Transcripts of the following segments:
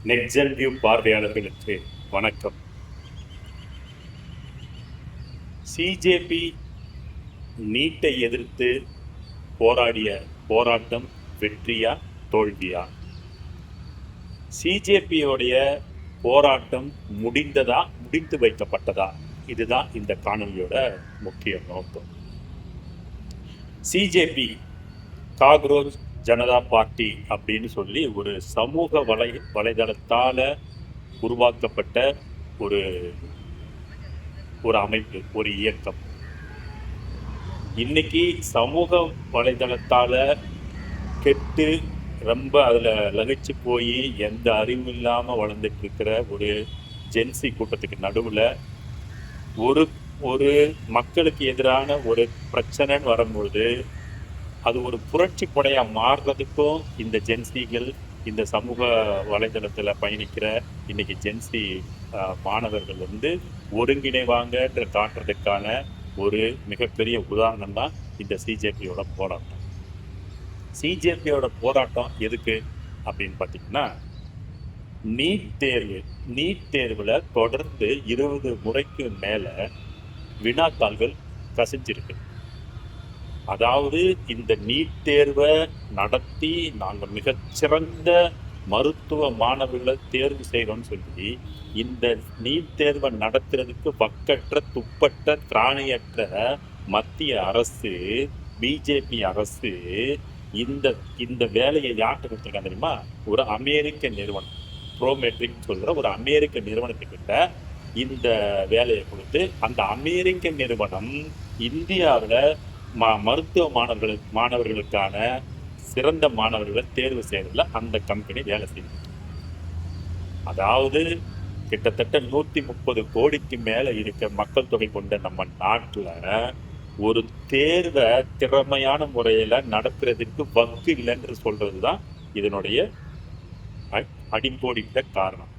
Nexon view பார்வையாளர்களுக்கு வணக்கம். CJP நீட்டை எதிர்த்து போராடிய போராட்டம் வெற்றியா தோல்வியா? சிஜேபியோடைய போராட்டம் முடிந்து வைக்கப்பட்டதா? இதுதான் இந்த காணொலியோட முக்கிய நோக்கம். சிஜேபி காக்ரோச் ஜனதா பார்ட்டி அப்படின்னு சொல்லி ஒரு சமூக வலைதளத்தால உருவாக்கப்பட்ட ஒரு அமைப்பு, ஒரு இயக்கம். இன்னைக்கு சமூக வலைதளத்தால கெட்டு ரொம்ப அதில் லகிச்சு போய் எந்த அறிவும் இல்லாமல் வளர்ந்துட்டு இருக்கிற ஒரு ஜென்சி கூட்டத்துக்கு நடுவில் ஒரு மக்களுக்கு எதிரான ஒரு பிரச்சனைன்னு வரும்பொழுது அது ஒரு புரட்சி படையாக மாறுறதுக்கும் இந்த ஜென்சிகள், இந்த சமூக வலைதளத்தில் பயணிக்கிற இன்னைக்கு ஜென்சி மாணவர்கள் ஒருங்கிணைவாங்கன்ற காட்டுறதுக்கான ஒரு மிகப்பெரிய உதாரணம் தான் இந்த சிஜேபியோட போராட்டம். சிஜேபியோட போராட்டம் எதுக்கு அப்படின்னு பார்த்தீங்கன்னா, நீட் தேர்வில் தொடர்ந்து 20 முறைக்கு மேலே வினாத்தாள்கள் கசிஞ்சிருக்கு. அதாவது இந்த நீட் தேர்வை நடத்தி நாங்கள் மிகச்சிறந்த மருத்துவ மாணவர்களை தேர்வு செய்கிறோம்னு சொல்லி இந்த நீட் தேர்வை நடத்துறதுக்கு வக்கற்ற துப்பற்ற திராணியற்ற மத்திய அரசு, பிஜேபி அரசு இந்த வேலையை யார்கிட்ட கொடுத்துருக்காங்க தெரியுமா? ஒரு அமெரிக்க நிறுவனம், ப்ரோமெட்ரிக் சொல்கிற ஒரு அமெரிக்க நிறுவனத்துக்கிட்ட இந்த வேலையை கொடுத்து அந்த அமெரிக்க நிறுவனம் இந்தியாவில் மருத்துவ மாணவர்களுக்கான சிறந்த மாணவர்களை தேர்வு செய்யறதுல அந்த கம்பெனி வேலை செய்யுது. அதாவது கிட்டத்தட்ட 130 கோடிக்கு மேல இருக்க மக்கள் தொகை கொண்ட நம்ம நாட்டுல ஒரு தேர்வை திறமையான முறையில நடத்துறதுக்கு வக்கு இல்லைன்னு சொல்றதுதான் இதனுடைய அடிப்போடிட்ட காரணம்.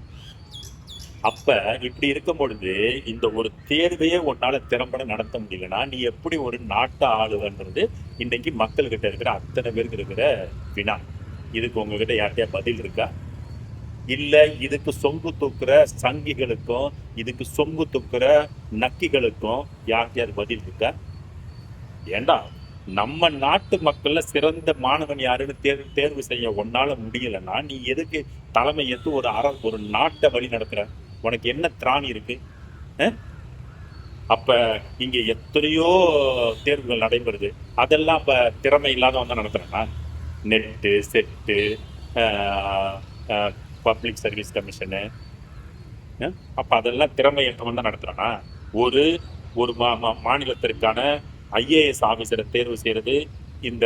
அப்ப இப்படி இருக்கும் பொழுது இந்த ஒரு தேர்வையே உன்னால திறம்பட நடத்த முடியலன்னா நீ எப்படி ஒரு நாட்டை ஆளுவன்றது இன்னைக்கு மக்கள்கிட்ட இருக்கிற அத்தனை பேருக்கு இருக்கிற வினா. இதுக்கு உங்ககிட்ட யார்கிட்டயா பதில் இருக்கா? இல்ல இதுக்கு சொங்கு தூக்குற சங்கிகளுக்கும் இதுக்கு சொங்கு தூக்குற நக்கிகளுக்கும் யார்கிட்டயாவது பதில் இருக்கா? ஏண்டா நம்ம நாட்டு மக்கள்ல சிறந்த மாணவன் யாருன்னு தேர்வு செய்ய உன்னால முடியலன்னா நீ எதுக்கு தலைமை ஏற்று ஒரு நாட்டை வழி நடத்துற? உனக்கு என்ன திராணி இருக்கு? அப்ப இங்க எத்தனையோ தேர்வுகள் நடைபெறுது, அதெல்லாம் இப்ப திறமை இல்லாதவன் தான் நடத்துறானா? Net, set, public service commission, அப்ப அதெல்லாம் திறமையற்றவன் தான் நடத்துறானா? ஒரு மாநிலத்திற்கான ஐஏஎஸ் ஆஃபீஸரை தேர்வு செய்யறது இந்த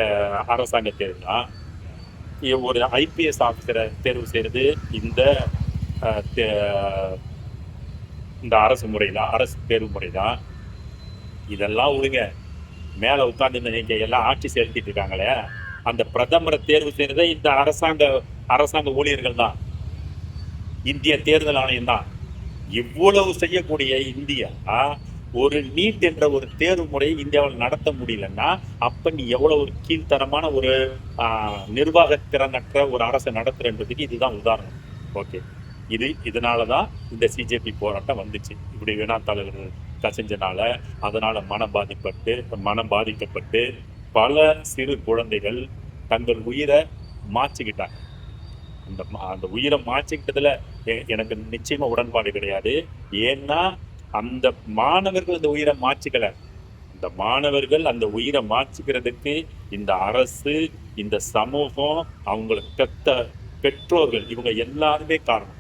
அரசாங்க தேர்வு தான். ஒரு ஐபிஎஸ் ஆஃபீஸரை தேர்வு செய்யறது இந்த அரசு முறைதான், அரசு தேர்வு முறைதான். இதெல்லாம் ஒழுங்க மேல உட்கார்ந்து எல்லாம் ஆட்சி செலுத்திட்டு இருக்காங்களே, அந்த பிரதமரை தேர்வு செய்யறதே இந்த அரசாங்க ஊழியர்கள் தான், இந்திய தேர்தல் ஆணையம் தான். இவ்வளவு செய்யக்கூடிய இந்தியா ஒரு நீட் என்ற ஒரு தேர்வு முறையை இந்தியாவில் நடத்த முடியலன்னா அப்ப நீ எவ்வளவு ஒரு கீழ்த்தரமான ஒரு நிர்வாக திறனற்ற ஒரு அரசை நடத்துறதுக்கு இதுதான் உதாரணம். ஓகே, இதனாலதான் இந்த சிஜேபி போராட்டம் வந்துச்சு. இப்படி வினாத்தாளர்கள் கசிஞ்சனால அதனால மனம் பாதிக்கப்பட்டு பல சிறு குழந்தைகள் தங்கள் உயிரை மாச்சிக்கிட்டாங்க. அந்த உயிரை மாச்சிக்கிட்டதுல எனக்கு நிச்சயமா உடன்பாடு கிடையாது. ஏன்னா அந்த மாணவர்கள் அந்த உயிரை மாச்சிக்கல. அந்த மாணவர்கள் அந்த உயிரை மாச்சிக்கிறதுக்கு இந்த அரசு, இந்த சமூகம், அவங்களுக்கு பெத்த பெற்றோர்கள், இவங்க எல்லாருமே காரணம்.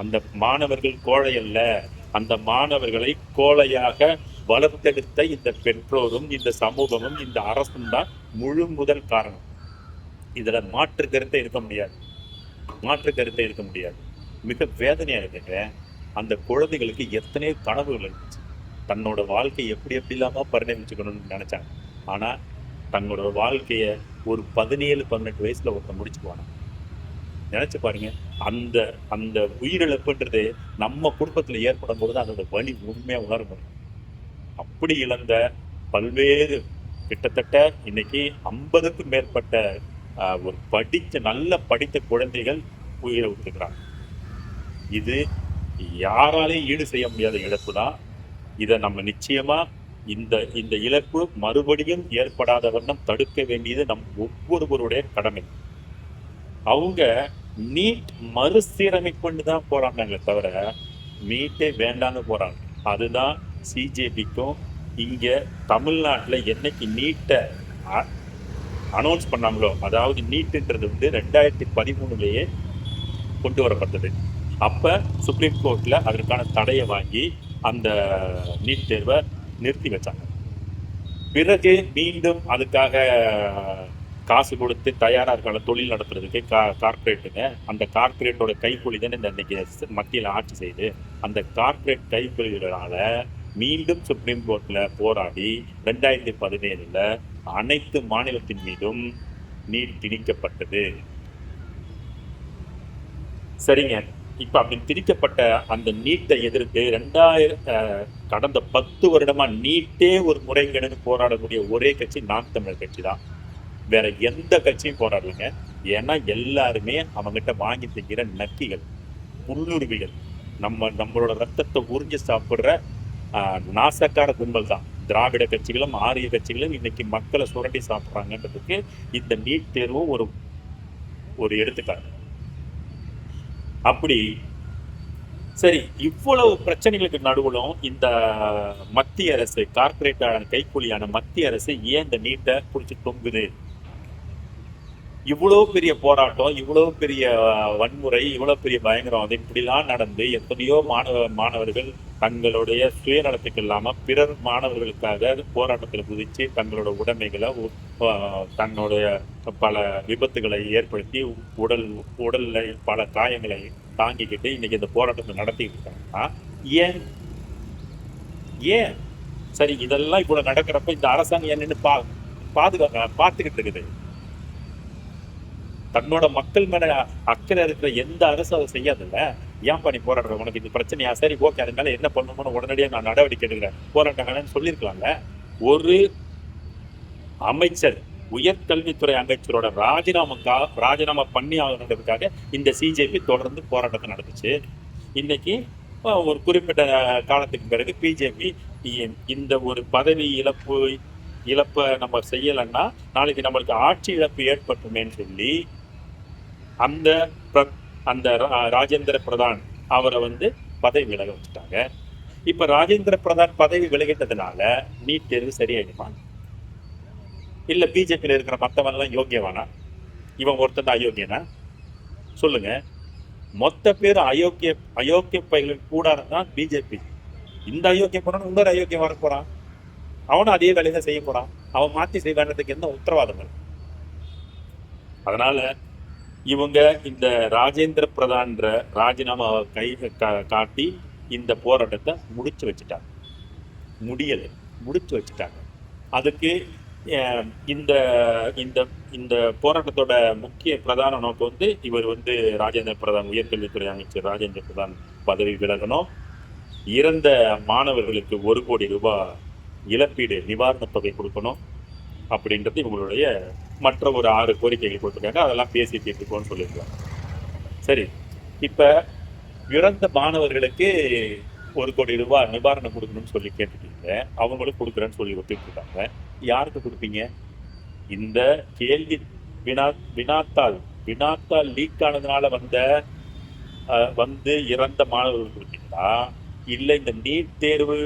அந்த மாணவர்கள் கோழை அல்ல, அந்த மாணவர்களை கோழையாக வளர்த்தெடுத்த இந்த பெற்றோரும் இந்த சமூகமும் இந்த அரசும் தான் முழு முதல் காரணம். இதுல மாற்று கருத்தை இருக்க முடியாது. மிக வேதனையா இருக்குங்க. அந்த குழந்தைகளுக்கு எத்தனையோ கனவுகள் இருந்துச்சு. தன்னோட வாழ்க்கையை எப்படி இல்லாம பரிணமிச்சுக்கணும்னு நினைச்சாங்க. ஆனா தங்களோட வாழ்க்கைய ஒரு 17-18 வயசுல ஒருத்த முடிச்சுக்குவாங்க. நினைச்சு பாருங்க. அந்த உயிரிழப்புன்றது நம்ம குடும்பத்துல ஏற்படும் போது அதோட வலி உண்மையா உணர முடியும். அப்படி இழந்த பல்வேறு கிட்டத்தட்ட இன்னைக்கு 50க்கும் மேற்பட்ட ஒரு நல்ல படித்த குழந்தைகள் உயிரை விட்டுருக்கிறாங்க. இது யாராலையும் ஈடு செய்ய முடியாத இழப்பு தான். இதை நம்ம நிச்சயமா இந்த இந்த இழப்பு மறுபடியும் ஏற்படாத வண்ணம் தடுக்க வேண்டியது நம் ஒவ்வொருவருடைய கடமை. அவங்க நீட் மறுசீரமைப்புன்னு தான் போறாங்களே தவிர நீட்டே வேண்டான்னு போறாங்க. அதுதான் சிஜேபிக்கும் இங்க தமிழ்நாட்டுல என்னைக்கு நீட்டை அனௌன்ஸ் பண்ணாங்களோ, அதாவது நீட்டுன்றது வந்து 2013 கொண்டு வரப்பட்டது. அப்ப சுப்ரீம் கோர்ட்ல அதற்கான தடையை வாங்கி அந்த நீட் தேர்வை நிறுத்தி வச்சாங்க. பிறகு மீண்டும் அதுக்காக காசு கொடுத்து தயாரா இருக்காங்க தொழில் நடத்துறதுக்கு கார்பரேட்டுங்க. அந்த கார்பரேட்டோட கைக்கூலி தானே இந்த இன்னைக்கு மத்தியில் ஆட்சி செய்யுது. அந்த கார்பரேட் கைக்கூலிகளால மீண்டும் சுப்ரீம் கோர்ட்ல போராடி 2017 அனைத்து மாநிலத்தின் மீதும் நீட் திணிக்கப்பட்டது. சரிங்க, இப்ப அப்படி திணிக்கப்பட்ட அந்த நீட்டை எதிர்த்து கடந்த 10 வருடமா நீட்டே ஒரு முறைகேடுன்னு போராடக்கூடிய ஒரே கட்சி நாம் தமிழர் கட்சி தான். வேற எந்த கட்சியும் போராடலைங்க. ஏன்னா எல்லாருமே அவங்ககிட்ட வாங்கி திங்கிற நக்கிகள், புல்லுருவிகள், நம்மளோட ரத்தத்தை உறிஞ்சி சாப்பிடுற நாசக்கார கும்பல் தான். திராவிட கட்சிகளும் ஆரிய கட்சிகளும் இன்னைக்கு மக்களை சுரண்டி சாப்பிட்றாங்கன்றதுக்கு இந்த நீட் தேர்வும் ஒரு எடுத்துக்காட்டு. அப்படி சரி, இவ்வளவு பிரச்சனைகளுக்கு நடுவிலும் இந்த மத்திய அரசு, கார்பரேட்டான கைக்கூலியான மத்திய அரசு ஏன் இந்த நீட்டை பிடிச்சி தொங்குது? இவ்வளவு பெரிய போராட்டம், இவ்வளவு பெரிய வன்முறை, இவ்வளவு பெரிய பயங்கரவாதம் இப்படிலாம் நடந்து எத்தனையோ மாணவர்கள் தங்களுடைய சுயநலத்துக்கு இல்லாம பிறர் மாணவர்களுக்காக போராட்டத்தில் குதிச்சு தங்களோட உடைமைகளை, தன்னுடைய பல விபத்துகளை ஏற்படுத்தி உடல்ல பல காயங்களை தாங்கிக்கிட்டு இன்னைக்கு இந்த போராட்டத்தை நடத்திட்டு இருக்காங்கன்னா ஏன் சரி, இதெல்லாம் இவ்வளவு நடக்கிறப்ப இந்த அரசாங்கம் என்னன்னு பார்த்துக்கிட்டு இருக்குது. தன்னோட மக்கள் மேல அக்கறை இருக்கிற எந்த அரசு அதை செய்யாதுல்ல. ஏன் பண்ணி போராடுற, உனக்கு இது பிரச்சனையா, சரி ஓகே, அது மேல என்ன பண்ணணும்னு உடனடியாக நான் நடவடிக்கை எடுக்கிறேன், போராட்டங்கன்னு சொல்லியிருக்கலாம்ல. ஒரு அமைச்சர், உயர்கல்வித்துறை அமைச்சரோட ராஜினாமா பண்ணி ஆகணுன்றதுக்காக இந்த சிஜேபி தொடர்ந்து போராட்டத்தை நடந்துச்சு. இன்னைக்கு ஒரு குறிப்பிட்ட காலத்துக்கு பிறகு பிஜேபி இந்த ஒரு பதவி இழப்பை நம்ம செய்யலைன்னா நாளைக்கு நம்மளுக்கு ஆட்சி இழப்பு ஏற்பட்டுமேன்னு சொல்லி அந்த ராஜேந்திர பிரதான் அவரை வந்து பதவி விலக வச்சுட்டாங்க. இப்ப ராஜேந்திர பிரதான் பதவி விலகிட்டதுனால நீட் தேர்வு சரியாயிடுமா? இல்ல பிஜேபியில இருக்கிற மத்தவன் எல்லாம் யோக்கியவானா? இவன் ஒருத்தன் அயோக்கியனா? சொல்லுங்க. மொத்த பேர் அயோக்கிய பைகளுக்கு கூடாது தான் பிஜேபி. இந்த அயோக்கியம் போறான், இன்னொரு அயோக்கியம் வர போறான், அவனும் அதே வேலையை தான் செய்ய போறான். அவன் மாற்றி செய்வான்றதுக்கு எந்த உத்தரவாதங்கள்? அதனால இவங்க இந்த ராஜேந்திர பிரதான்ற ராஜினாமாவை காட்டி இந்த போராட்டத்தை முடிச்சு வச்சுட்டாங்க. அதுக்கு இந்த இந்த இந்த போராட்டத்தோட முக்கிய பிரதான நோக்கம் வந்து இவர் வந்து ராஜேந்திர பிரதான், உயர்கல்வித்துறை அமைச்சர் ராஜேந்திர பிரதான் பதவி விலகணும், இறந்த மாணவர்களுக்கு 1 கோடி ரூபாய் இழப்பீடு நிவாரணத் தொகை கொடுக்கணும் அப்படின்றது இவங்களுடைய மற்ற ஒரு 6 கோரிக்கைகள் கொடுத்துருக்காங்க. அதெல்லாம் பேசி தீர்த்துக்கோன்னு சொல்லியிருக்காங்க. சரி, இப்ப இறந்த மாணவர்களுக்கு 1 கோடி ரூபாய் நிவாரணம் கொடுக்கணும்னு சொல்லி கேட்டுட்டீங்க, அவங்களுக்கு கொடுக்குறேன்னு சொல்லி ஒத்துக்கிட்டாங்க. யாருக்கு கொடுப்பீங்க? இந்த கேள்வி வினாத்தால் லீக் ஆனதுனால வந்து இறந்த மாணவர்களுக்கு கொடுத்தீங்களா, இல்லை இந்த நீட் தேர்வு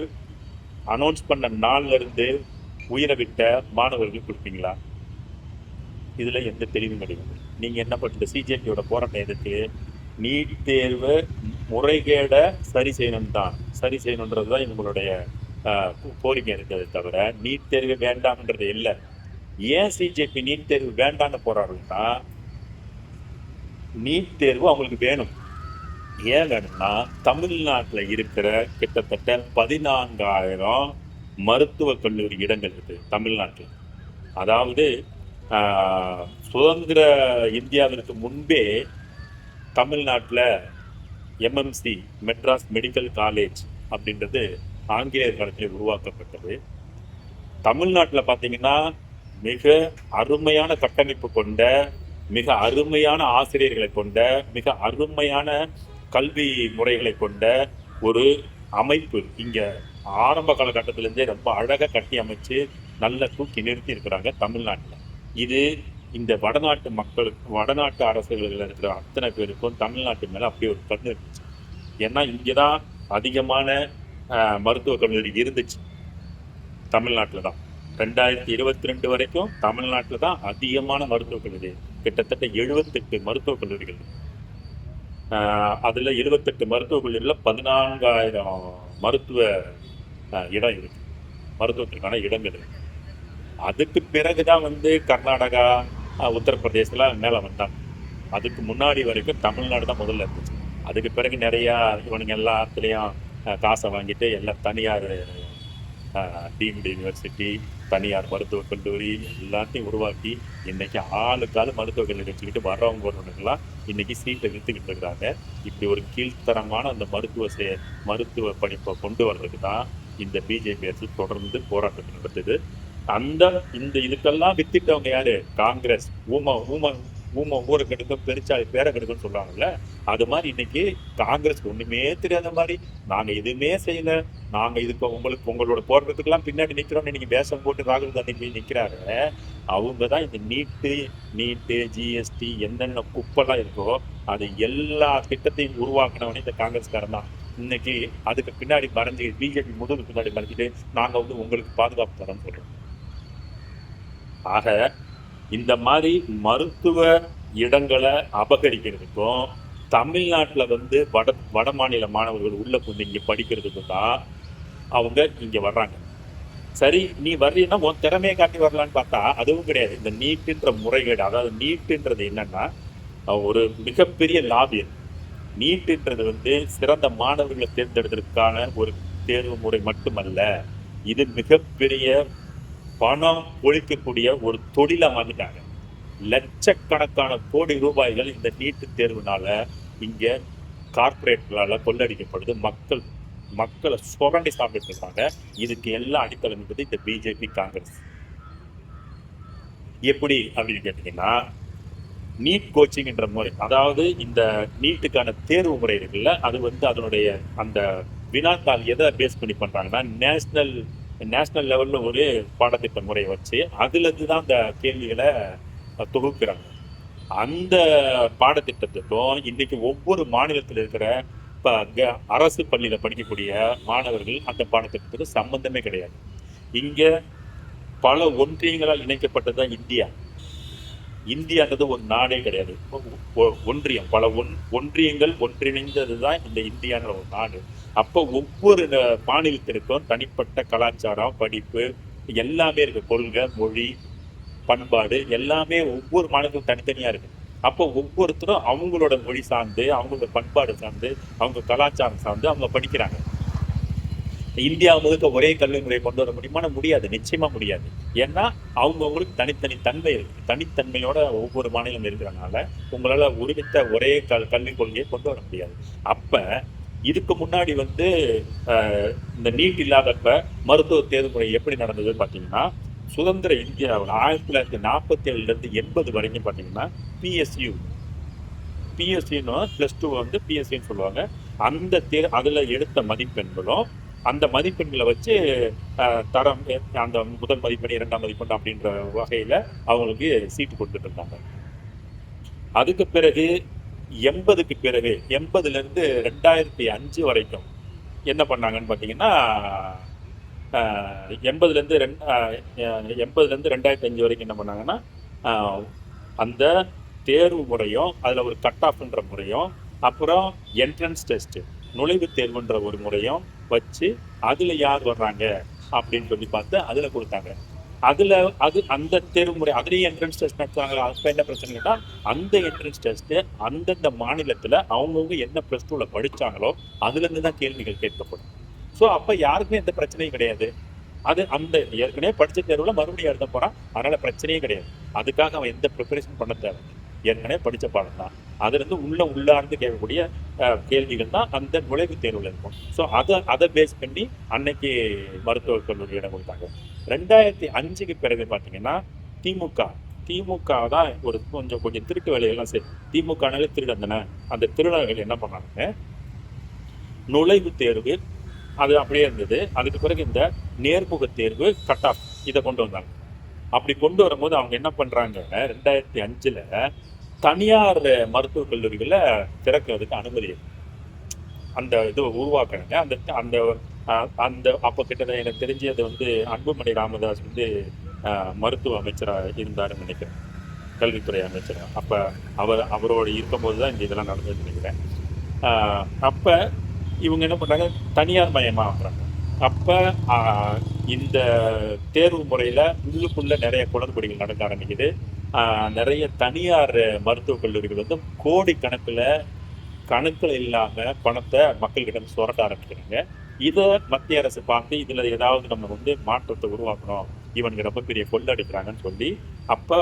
அனௌன்ஸ் பண்ண நாள்ல இருந்து உயிரை விட்ட மாணவர்களுக்கு கொடுப்பீங்களா? இதுல எந்த தெளிவும் கிடையாது. நீங்க என்ன பண்ணுறது? சிஜேபியோட போராட்டம் எதுக்கு? நீட் தேர்வு முறைகேட சரி செய்யணுன்றதுதான் இவங்களுடைய கோரிக்கை இருக்கிறது தவிர நீட் தேர்வு வேண்டாம்ன்றது இல்லை. ஏன் சிஜேபி நீட் தேர்வு வேண்டாம்னு போராடுறதுன்னா, நீட் தேர்வு அவங்களுக்கு வேணும். ஏன் வேணும்னா, தமிழ்நாட்டில் இருக்கிற கிட்டத்தட்ட 14,000 மருத்துவக் கல்லூரி இடங்கள் இருக்கு தமிழ்நாட்டில். அதாவது சுதந்திர இந்தியாவிற்கு முன்பே தமிழ்நாட்டில் எம்எம்சி, மெட்ராஸ் மெடிக்கல் காலேஜ் அப்படின்றது ஆங்கிலேயர் காலத்தில் உருவாக்கப்பட்டது. தமிழ்நாட்டில் பார்த்தீங்கன்னா மிக அருமையான கட்டமைப்பு கொண்ட, மிக அருமையான ஆசிரியர்களை கொண்ட, மிக அருமையான கல்வி முறைகளை கொண்ட ஒரு அமைப்பு இங்க ஆரம்ப காலகட்டத்திலேருந்தே ரொம்ப அழகா கட்டி அமைச்சு நல்லா தூக்கி நிறுத்தி இருக்கிறாங்க தமிழ்நாட்டில். இது இந்த வடநாட்டு மக்களுக்கு, வடநாட்டு அரசுகளில் இருக்கிற அத்தனை பேருக்கும் தமிழ்நாட்டு மேல அப்படி ஒரு கண்ணு இருந்துச்சு. ஏன்னா இங்கதான் அதிகமான மருத்துவக் கல்லூரி இருந்துச்சு தமிழ்நாட்டில் தான். 2022 வரைக்கும் தமிழ்நாட்டில் தான் அதிகமான மருத்துவக் கல்லூரி, கிட்டத்தட்ட 78 மருத்துவக் கல்லூரிகள். அதில் 78 மருத்துவக் கல்லூரியில் 14,000 மருத்துவ இடம் இருக்கு, மருத்துவத்திற்கான இடங்கள் இருக்கு. அதுக்கு பிறகுதான் வந்து கர்நாடகா, உத்தரப்பிரதேசலாம் மேலே வந்தாங்க. அதுக்கு முன்னாடி வரைக்கும் தமிழ்நாடு தான் முதல்ல இருந்துச்சு. அதுக்கு பிறகு நிறையா இவனுங்க எல்லாத்துலேயும் காசை வாங்கிட்டு எல்லாம் தனியார் டீம்டு யூனிவர்சிட்டி, தனியார் மருத்துவக் கல்லூரி எல்லாத்தையும் உருவாக்கி இன்னைக்கு ஆளுக்கால மருத்துவக் கல்லூரி வச்சுக்கிட்டு வர்றவங்க ஒருவனுங்கெல்லாம் இன்னைக்கு சீட்டை விற்றுக்கிட்டு இருக்கிறாங்க. இப்படி ஒரு கீழ்த்தரமான அந்த மருத்துவ படிப்பை கொண்டு வர்றதுக்கு தான் இந்த பிஜேபி அரசு தொடர்ந்து போராட்டம் நடத்துது. இந்த இதுக்கெல்லாம் வித்துட்டவங்க யாரு? காங்கிரஸ். ஊரை கெடுக்கும், பெருச்சாலி பேரை கெடுக்கும்னு சொல்றாங்கல்ல, அது மாதிரி இன்னைக்கு காங்கிரஸ் ஒண்ணுமே தெரியாத மாதிரி, நாங்க எதுவுமே செய்யல, நாங்க இதுக்கு உங்களோட போராட்டத்துக்கெல்லாம் பின்னாடி நிக்கிறோம்னு இன்னைக்கு வேஷம் போட்டு ராகுல் காந்தி போய் நிக்கிறாரு. அவங்கதான் இந்த நீட்டு ஜிஎஸ்டி என்னென்ன குப்பெல்லாம் இருக்கோ அது எல்லா திட்டத்தையும் உருவாக்கினவனே இந்த காங்கிரஸ்காரன் தான். இன்னைக்கு அதுக்கு பின்னாடி மறைஞ்சு பிஜேபி முதுகு பின்னாடி மறைஞ்சிட்டு நாங்க வந்து உங்களுக்கு பாதுகாப்பு தரோம்னு சொல்றோம். ஆக இந்த மாதிரி மருத்துவ இடங்களை அபகரிக்கிறதுக்கும் தமிழ்நாட்டில் வந்து வட மாநில மாணவர்கள் உள்ள கொண்டு இங்கே படிக்கிறதுக்கும் தான் அவங்க இங்கே வர்றாங்க. சரி, நீ வர்றீன்னா உன் திறமையை காட்டி வரலான்னு பார்த்தா அதுவும் கிடையாது. இந்த நீட்டுன்ற முறைகேடு, அதாவது நீட்டுன்றது என்னன்னா ஒரு மிகப்பெரிய லாபி. நீட்டுன்றது வந்து சிறந்த மாணவர்களை தேர்ந்தெடுக்கிறதுக்கான ஒரு தேர்வு முறை மட்டுமல்ல, இது மிகப்பெரிய பணம் ஒழிக்கக்கூடிய ஒரு தொழிலை மாத்திட்டாங்க. லட்சக்கணக்கான கோடி ரூபாய்கள் இந்த நீட்டு தேர்வுனால இங்க கார்பரேட்களால கொள்ளடிக்கப்படுது. மக்களை சுரண்டி சாப்பிட்டு இருக்காங்க. இதுக்கு எல்லாம் அடித்தளம் என்பது இந்த பிஜேபி, காங்கிரஸ். எப்படி அப்படின்னு கேட்டீங்கன்னா, நீட் கோச்சிங் என்ற முறை, அதாவது இந்த நீட்டுக்கான தேர்வு முறை இருக்குல்ல, அது வந்து அதனுடைய அந்த வினாத்தாள் எதை பேஸ் பண்ணி பண்றாங்கன்னா, நேஷனல் லெவல்ல ஒரு பாடத்திட்ட முறையை வச்சு அதுல இருந்துதான் அந்த கேள்விகளை தொகுக்கிறாங்க. அந்த பாடத்திட்டத்துக்கும் இன்னைக்கு ஒவ்வொரு மாநிலத்தில் இருக்கிற அரசு பள்ளியில படிக்கக்கூடிய மாணவர்கள் அந்த பாடத்திட்டத்துக்கு சம்பந்தமே கிடையாது. இங்க பல ஒன்றியங்களால் இணைக்கப்பட்டதுதான் இந்தியா. இந்தியான்றது ஒரு நாடே கிடையாது, ஒன்றியம். பல ஒன்றியங்கள் ஒன்றிணைந்ததுதான் இந்த இந்தியான்ற ஒரு நாடு. அப்போ ஒவ்வொரு மாநிலத்திற்கும் தனிப்பட்ட கலாச்சாரம், படிப்பு எல்லாமே இருக்கு. கொள்கை, மொழி, பண்பாடு எல்லாமே ஒவ்வொரு மாநிலத்திலும் தனித்தனியா இருக்கு. அப்போ ஒவ்வொருத்தரும் அவங்களோட மொழி சார்ந்து, அவங்களோட பண்பாடு சார்ந்து, அவங்க கலாச்சாரம் சார்ந்து அவங்க படிக்கிறாங்க. இந்தியா முழுக்க ஒரே கல்வி முறையை கொண்டு வர முடியுமா? முடியாது, நிச்சயமா முடியாது. ஏன்னா அவங்களுக்கு தனித்தனி தன்மை இருக்கு. தனித்தன்மையோட ஒவ்வொரு மாநிலம் இருக்கிறதுனால உங்களால ஒருமித்த ஒரே கல்விக் கொள்கையை கொண்டு வர முடியாது. அப்ப இதுக்கு முன்னாடி வந்து இந்த நீட் இல்லாதப்ப மருத்துவ தேர்வு முறை எப்படி நடந்ததுன்னு பார்த்தீங்கன்னா, சுதந்திர இந்தியாவில் 1947 80 வரைக்கும் பார்த்தீங்கன்னா பிஎஸ்சின்னு +2 வந்து பிஎஸ்சின்னு சொல்லுவாங்க. அந்த அதில் எடுத்த மதிப்பெண்களும் அந்த மதிப்பெண்களை வச்சு தரம், அந்த முதல் மதிப்பெண், 2ஆம் மதிப்பெண் அப்படின்ற வகையில் அவங்களுக்கு சீட்டு கொடுத்துட்டு இருந்தாங்க. அதுக்கு பிறகு 80க்கு பிறகு 80லேருந்து 2005 வரைக்கும் என்ன பண்ணாங்கன்னு பார்த்தீங்கன்னா, 80லேருந்து 2005 வரைக்கும் என்ன பண்ணாங்கன்னா, அந்த தேர்வு முறையும் அதில் ஒரு கட் ஆஃப்ன்ற முறையும், அப்புறம் என்ட்ரன்ஸ் டெஸ்ட், நுழைவுத் தேர்வுன்ற ஒரு முறையும் வச்சு அதில் யார் வர்றாங்க அப்படின்னு சொல்லி பார்த்து அதில் கொடுத்தாங்க. அந்த தேர்வு முறை அதுலேயும் என்ட்ரன்ஸ் டெஸ்ட் நடத்துவாங்க. அப்போ என்ன பிரச்சனைனா, அந்த என்ட்ரன்ஸ் டெஸ்ட்டு அந்தந்த மாநிலத்தில் அவங்கவுங்க என்ன +2ல படித்தாங்களோ அதுலேருந்து தான் கேள்விகள் கேட்கப்படும். ஸோ அப்போ யாருக்குமே எந்த பிரச்சனையும் கிடையாது. அந்த ஏற்கனவே படித்த தேர்வில் மறுபடியும் எழுத போகிறான், அதனால் பிரச்சனையே கிடையாது. அதுக்காக அவன் எந்த ப்ரிப்பரேஷன் பண்ண தேவை, ஏற்கனவே படித்த பாடம் தான். அதுலேருந்து உள்ளார்ந்து கேட்கக்கூடிய கேள்விகள் தான் அந்த நுழைவுத் தேர்வில் இருக்கும். ஸோ அதை பேஸ் பண்ணி அன்னைக்கு மருத்துவக் கல்லூரி இடம் கொடுத்தாங்க. 2005க்கு பிறகு பார்த்தீங்கன்னா திமுக திமுக தான் ஒரு கொஞ்சம் கொஞ்சம் திருட்டு வேலைகள்லாம் சரி. திமுகனாலே திருடன் தானே. அந்த திருடர்கள் என்ன பண்ணாங்க, நுழைவுத் தேர்வு அது அப்படியே இருந்தது. அதுக்கு பிறகு இந்த நேர்முக தேர்வு கட் ஆஃப் இதை கொண்டு வந்தாங்க. அப்படி கொண்டு வரும்போது அவங்க என்ன பண்றாங்க, 2005ல தனியார் மருத்துவக் கல்லூரிகளை திறக்கிறதுக்கு அனுமதி அந்த இது உருவாக்குறாங்க. அந்த அந்த அந்த அப்போ கிட்ட எனக்கு தெரிஞ்சு அது வந்து அன்புமணி ராமதாஸ் வந்து மருத்துவ அமைச்சராக இருந்தாருன்னு நினைக்கிறேன், கல்வித்துறை அமைச்சர். அப்போ அவரோட இருக்கும்போது தான் இந்த இதெல்லாம் நடந்ததுன்னு நினைக்கிறேன். அப்போ இவங்க என்ன பண்ணுறாங்க, தனியார் மயமாக ஆக்குறாங்க. அப்போ இந்த தேர்வு முறையில் உள்ளுக்குள்ளே நிறைய குளறுபடிகள் நடக்க ஆரம்பிக்குது. நிறைய தனியார் மருத்துவக் கல்லூரிகள் வந்து கோடிக்கணக்கில் கணக்கில் இல்லாமல் பணத்தை மக்கள்கிட்ட சுரண்ட ஆரம்பிக்கிறாங்க. இதை மத்திய அரசு பார்த்து இதில் ஏதாவது நம்ம வந்து மாற்றத்தை உருவாக்கணும், இவனுக்கு ரொம்ப பெரிய கொள்ளடிக்கிறாங்கன்னு சொல்லி அப்போ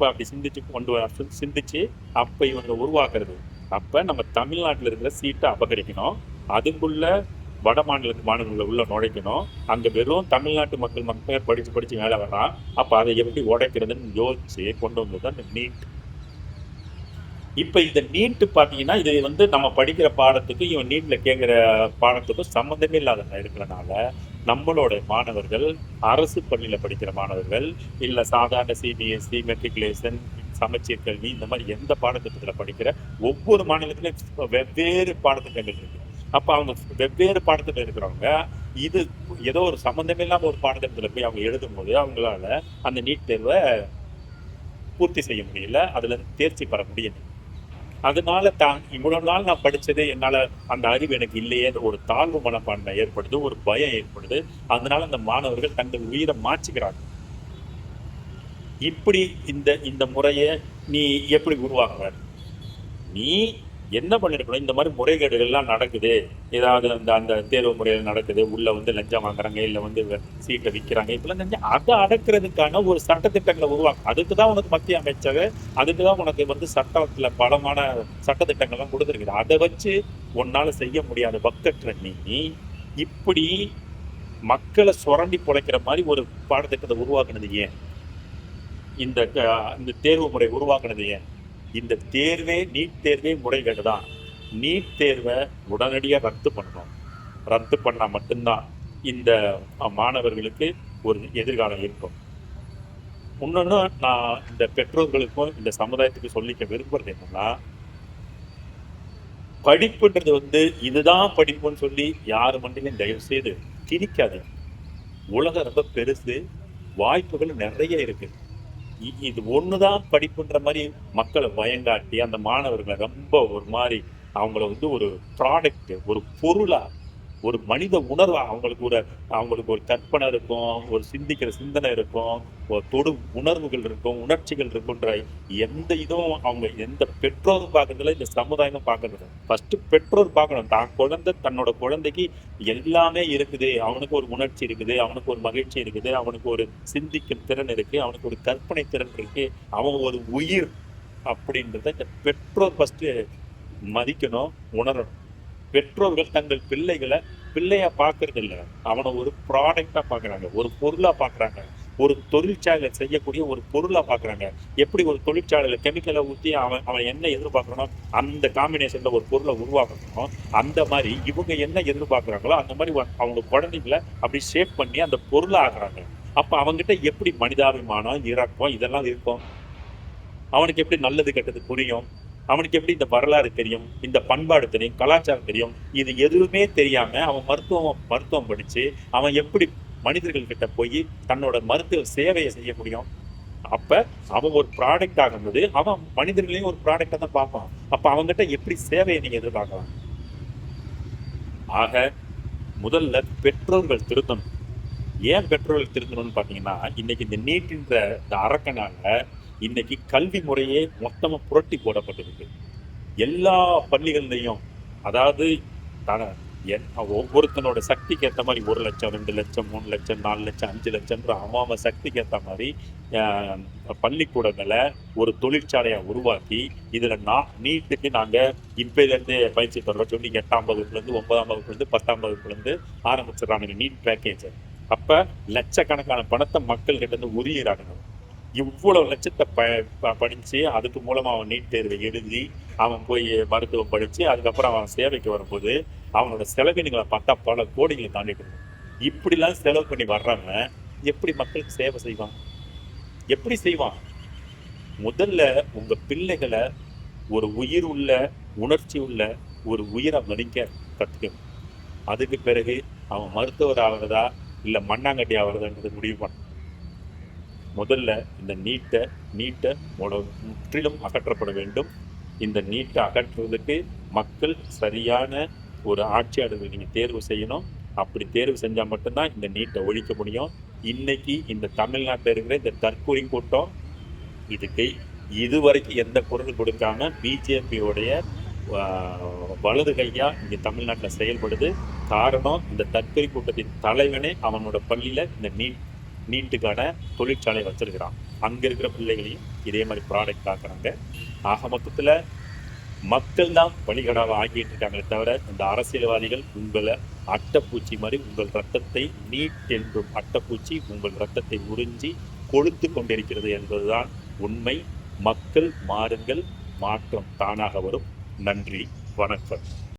அப்படி சிந்திச்சு அப்போ இவங்க உருவாக்குறது. அப்போ நம்ம தமிழ்நாட்டில் இருக்கிற சீட்டை அபகரிக்கணும், அதுக்குள்ள வட மாநிலங்களை உள்ள நுழைக்கணும். அங்கே வெறும் தமிழ்நாட்டு மக்கள் படித்து மேலே வர்றான். அப்போ அதை எப்படி உடைக்கிறதுன்னு யோசிச்சு கொண்டு வந்தது தான் இந்த நீட். இப்போ இந்த நீட்டு பார்த்தீங்கன்னா இது வந்து நம்ம படிக்கிற பாடத்துக்கு இவன் நீட்டில் கேட்குற பாடத்துக்கும் சம்மந்தமே இல்லாத இருக்கிறனால நம்மளோட மாணவர்கள், அரசு பள்ளியில் படிக்கிற மாணவர்கள், இல்லை சாதாரண சிபிஎஸ்சி, மெட்ரிகுலேஷன், சமச்சீர் கல்வி, இந்த மாதிரி எந்த பாடத்திட்டத்தில் படிக்கிற ஒவ்வொரு மாநிலத்திலும் வெவ்வேறு பாடத்திட்டங்கள் இருக்கு. அப்போ அவங்க வெவ்வேறு பாடத்திட்டம் இருக்கிறவங்க இது ஏதோ ஒரு சம்மந்தமே இல்லாமல் ஒரு பாடத்திட்டத்தில் போய் அவங்க எழுதும் போது அவங்களால அந்த நீட் தேர்வை பூர்த்தி செய்ய முடியல, அதுல தேர்ச்சி பெற முடியல. அதனால இவ்வளவு நாள் நான் படிச்சது என்னால அந்த அறிவு எனக்கு இல்லையே, ஒரு தாழ்வு மனப்பான்மை ஏற்படுது, ஒரு பயம் ஏற்படுது. அதனால அந்த மாணவர்கள் தங்கள் உயிரை மாற்றிக்கிறாங்க. இப்படி இந்த முறையை நீ எப்படி உருவாக்குற? நீ என்ன பண்ணிருக்கணும், இந்த மாதிரி முறைகேடுகள்லாம் நடக்குது, ஏதாவது அந்த தேர்வு முறையில் நடக்குது, உள்ள வந்து லஞ்சம் வாங்குறாங்க, இல்லை வந்து சீட்டை விற்கிறாங்க, இப்பெல்லாம் செஞ்சு அதை அடக்கிறதுக்கான ஒரு சட்டத்திட்டங்களை உருவாக்கும். அதுக்கு தான் உனக்கு மத்திய அமைச்சர், அதுக்கு தான் உனக்கு வந்து சட்டத்தில் பலமான சட்டத்திட்டங்கள்லாம் கொடுத்துருக்குது. அதை வச்சு உன்னால செய்ய முடியாத பக்கற்ற நீ இப்படி மக்களை சுரண்டி பிழைக்கிற மாதிரி ஒரு பாடத்திட்டத்தை உருவாக்குனது ஏன்? இந்த தேர்வு முறை உருவாக்குனது ஏன்? இந்த தேர்வே நீட் தேர்வே முறைகேடு தான். நீட் தேர்வை உடனடியாக ரத்து பண்ணணும். ரத்து பண்ணால் மட்டும்தான் இந்த மாணவர்களுக்கு ஒரு எதிர்காலம் இருக்கும். இன்னொன்று நான் இந்த பெற்றோர்களுக்கும் இந்த சமுதாயத்துக்கு சொல்லிக்க விரும்புறது என்னன்னா, படிப்புன்றது வந்து இதுதான் படிப்புன்னு சொல்லி யாரு மண்டிலையும் தயவு செய்து திணிக்காது. உலகம் ரொம்ப பெருசு, வாய்ப்புகள் நிறைய இருக்கு. இது ஒண்ணுதான் படிப்புன்ற மாதிரி மக்களை பயங்காட்டி அந்த மாணவர்களை ரொம்ப ஒரு மாதிரி அவங்கள வந்து ஒரு ப்ராடக்ட், ஒரு பொருளா, ஒரு மனித உணர்வா அவங்களுக்கு ஒரு கற்பனை இருக்கும், ஒரு சிந்திக்கிற சிந்தனை இருக்கும், ஒரு தொடு உணர்வுகள் இருக்கும், உணர்ச்சிகள் இருக்குன்ற எந்த இதுவும் அவங்க எந்த பெற்றோரும் பார்க்கறதில்ல, இந்த சமுதாயமும் பார்க்கறதில்ல. ஃபர்ஸ்ட் பெற்றோர் பார்க்கணும், தன்னோட குழந்தைக்கு எல்லாமே இருக்குது, அவனுக்கு ஒரு உணர்ச்சி இருக்குது, அவனுக்கு ஒரு மகிழ்ச்சி இருக்குது, அவனுக்கு ஒரு சிந்திக்கும் திறன் இருக்கு, அவனுக்கு ஒரு கற்பனை திறன் இருக்கு, அவன் ஒரு உயிர் அப்படின்றத இந்த பெற்றோர் ஃபர்ஸ்ட் மதிக்கணும், உணரணும். பெற்றோர்கள் தங்கள் பிள்ளைகளை பிள்ளையா பார்க்கறது இல்லை, அவனை ஒரு ப்ராடக்டா பார்க்குறாங்க, ஒரு பொருளா பார்க்குறாங்க, ஒரு தொழிற்சாலை செய்யக்கூடிய ஒரு பொருளா பார்க்குறாங்க. எப்படி ஒரு தொழிற்சாலையில் கெமிக்கலை ஊற்றி அவன் என்ன எதிர்பார்க்கணும், அந்த காம்பினேஷன்ல ஒரு பொருளை உருவாக்கணும். அந்த மாதிரி இவங்க என்ன எதிர்பார்க்குறாங்களோ அந்த மாதிரி அவங்க குழந்தைங்களை அப்படி ஷேப் பண்ணி அந்த பொருளை ஆக்குறாங்க. அப்போ அவங்ககிட்ட எப்படி மனிதாபிமானம், இரக்கம் இதெல்லாம் இருக்கும்? அவனுக்கு எப்படி நல்லது கெட்டது புரியும்? அவனுக்கு எப்படி இந்த வரலாறு தெரியும், இந்த பண்பாடு தெரியும், கலாச்சாரம் தெரியும்? இது எதுவுமே தெரியாம அவன் மருத்துவம் படிச்சு அவன் எப்படி மனிதர்கள் கிட்ட போய் தன்னோட மருத்துவ சேவையை செய்ய முடியும்? அப்ப அவன் ஒரு ப்ராடக்ட் ஆகும்போது அவன் மனிதர்களையும் ஒரு ப்ராடக்டா தான் பார்ப்பான். அப்ப அவங்ககிட்ட எப்படி சேவையை நீங்க எதிர்பார்க்கலாம்? ஆக முதல்ல பெற்றோர்கள் திருத்தணும். ஏன் பெற்றோர்கள் திருத்தணும்னு பாத்தீங்கன்னா, இன்னைக்கு இந்த நீட்ன்ற இந்த அரக்கனால இன்னைக்கு கல்வி முறையே மொத்தமா புரட்டி போடப்பட்டிருக்கு. எல்லா பள்ளிகள்லையும் அதாவது ஒவ்வொருத்தனோட சக்திக்கு ஏற்ற மாதிரி 1 லட்சம், 2 லட்சம், 3 லட்சம், 4 லட்சம், 5 லட்சம்ன்ற அவன் சக்திக்கு ஏற்ற மாதிரி பள்ளிக்கூடங்களை ஒரு தொழிற்சாலையை உருவாக்கி இதுல நீட்டுக்கு நாங்க இப்பையிலேருந்து பயிற்சி தரோம் சொல்லி 8ஆம் வகுப்புலேருந்து 9ஆம் வகுப்புலேருந்து 10ஆம் வகுப்புலேருந்து ஆரம்பிச்சிடறாங்க நீட் பேக்கேஜ். அப்ப லட்சக்கணக்கான பணத்தை மக்கள் கிட்ட இருந்து உரியிறாங்க. இவ்வளவு லட்சத்தை படிச்சு அதுக்கு மூலமா அவன் நீட் தேர்வை எழுதி அவன் போய் மருத்துவம் படிச்சு அதுக்கப்புறம் அவன் சேவைக்கு வரும்போது அவனோட செலவினங்களை பார்த்தா பல கோடிகளை தாண்டிட்டு இருக்கும். இப்படிலாம் செலவு பண்ணி வர்றவன் எப்படி மக்களுக்கு சேவை செய்வான்? எப்படி செய்வான்? முதல்ல உங்க பிள்ளைகளை ஒரு உயிர் உள்ள உணர்ச்சி உள்ள ஒரு உயிரை மதிக்க கத்துக்கணும். அதுக்கு பிறகு அவன் மருத்துவர் ஆகிறதா இல்லை மண்ணாங்கட்டி ஆகிறதான்றது முடிவு பண்ண. முதல்ல இந்த நீட்டை முற்றிலும் அகற்றப்பட வேண்டும். இந்த நீட்டை அகற்றுவதற்கு மக்கள் சரியான ஒரு ஆட்சியாளர்கள் நீங்கள் தேர்வு செய்யணும். அப்படி தேர்வு செஞ்சால் மட்டும்தான் இந்த நீட்டை ஒழிக்க முடியும். இன்னைக்கு இந்த தமிழ்நாட்டில் இருக்கிற இந்த தற்கொலை கூட்டம் இதுக்கு இதுவரைக்கும் எந்த குரல் கொடுக்காம பிஜேபியோடைய வலது கையா இங்கே தமிழ்நாட்டில் செயல்படுது. காரணம் இந்த தற்கொலை கூட்டத்தின் தலைவனே அவனோட பள்ளியில் இந்த நீட்டுக்கான தொழிற்சாலை வச்சிருக்கிறான். அங்க இருக்கிற பிள்ளைகளையும் இதே மாதிரி ப்ராடக்ட் ஆக்குறாங்க. ஆக மொத்தத்துல மக்கள் தான் வழிகடாக ஆகிட்டு இருக்காங்களே தவிர இந்த அரசியல்வாதிகள் உங்களை அட்டைப்பூச்சி மாதிரி உங்கள் ரத்தத்தை நீட் என்றும் அட்டைப்பூச்சி உங்கள் ரத்தத்தை உறிஞ்சி கொழுத்து கொண்டிருக்கிறது என்பதுதான் உண்மை. மக்கள் மாறுங்கள், மாற்றம் தானாக வரும். நன்றி, வணக்கம்.